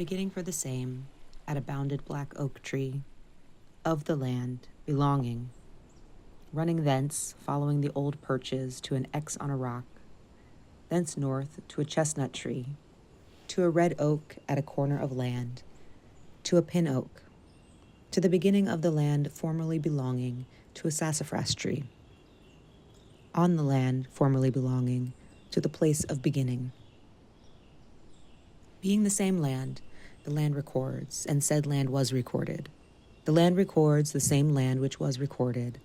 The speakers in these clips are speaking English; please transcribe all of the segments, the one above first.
beginning for the same, at a bounded black oak tree, of the land, belonging, running thence, following the old perches to an X on a rock, thence north to a chestnut tree, to a red oak at a corner of land, to a pin oak, to the beginning of the land formerly belonging to a sassafras tree, on the land formerly belonging to the place of beginning. Being the same land, the land records, and said land was recorded. The land records the same land which was recorded.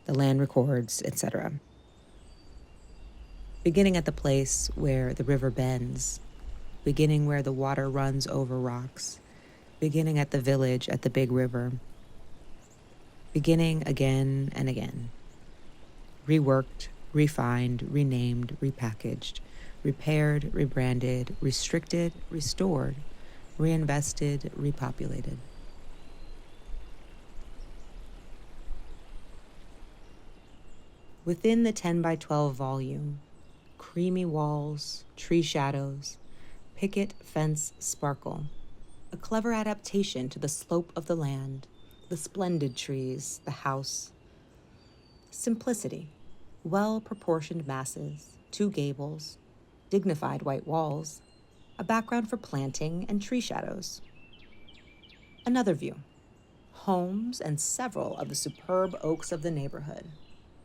The land records, etc. Beginning at the place where the river bends, beginning where the water runs over rocks, beginning at the village at the big river, beginning again and again. Reworked, refined, renamed, repackaged, repaired, rebranded, restricted, restored, reinvested, repopulated. Within the 10 by 12 volume, creamy walls, tree shadows, picket fence sparkle, a clever adaptation to the slope of the land, the splendid trees, the house. Simplicity, well-proportioned masses, 2 gables, dignified white walls, a background for planting and tree shadows. Another view, homes and several of the superb oaks of the neighborhood,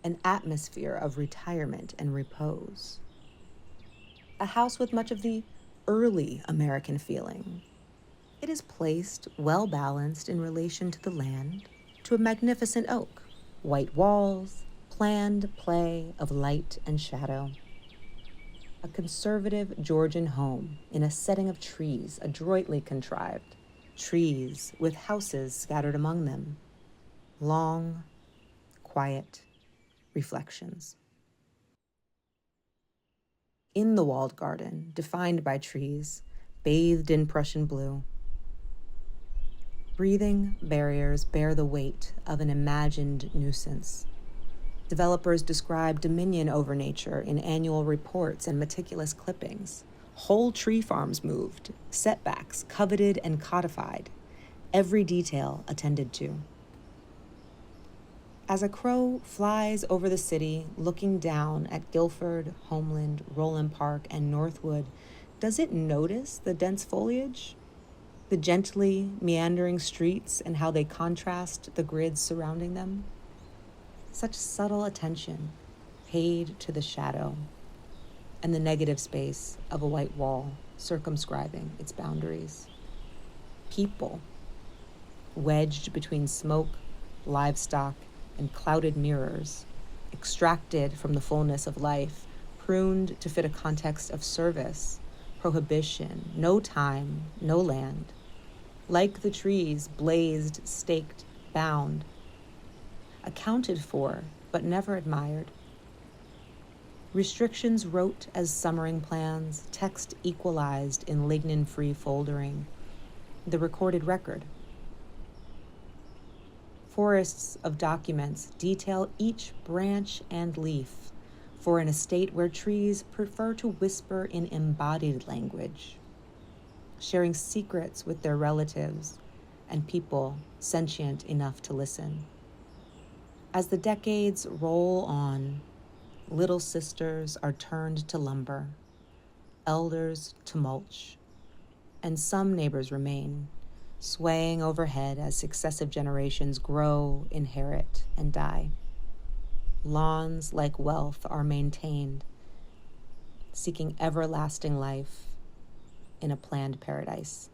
an atmosphere of retirement and repose. A house with much of the early American feeling. It is placed well-balanced in relation to the land, to a magnificent oak, white walls, planned play of light and shadow. A conservative Georgian home in a setting of trees adroitly contrived, trees with houses scattered among them. Long, quiet reflections. In the walled garden, defined by trees, bathed in Prussian blue. Breathing barriers bear the weight of an imagined nuisance. Developers describe dominion over nature in annual reports and meticulous clippings. Whole tree farms moved, setbacks coveted and codified, every detail attended to. As a crow flies over the city, looking down at Guilford, Homeland, Roland Park, and Northwood, does it notice the dense foliage? The gently meandering streets and how they contrast the grids surrounding them? Such subtle attention paid to the shadow and the negative space of a white wall circumscribing its boundaries. People, wedged between smoke, livestock, and clouded mirrors, extracted from the fullness of life, pruned to fit a context of service, prohibition, no time, no land. Like the trees, blazed, staked, bound, accounted for, but never admired. Restrictions wrote as summering plans, text equalized in lignin-free foldering, the recorded record. Forests of documents detail each branch and leaf for an estate where trees prefer to whisper in embodied language, sharing secrets with their relatives and people sentient enough to listen. As the decades roll on, little sisters are turned to lumber, elders to mulch, and some neighbors remain, swaying overhead as successive generations grow, inherit, and die. Lawns like wealth are maintained, seeking everlasting life in a planned paradise.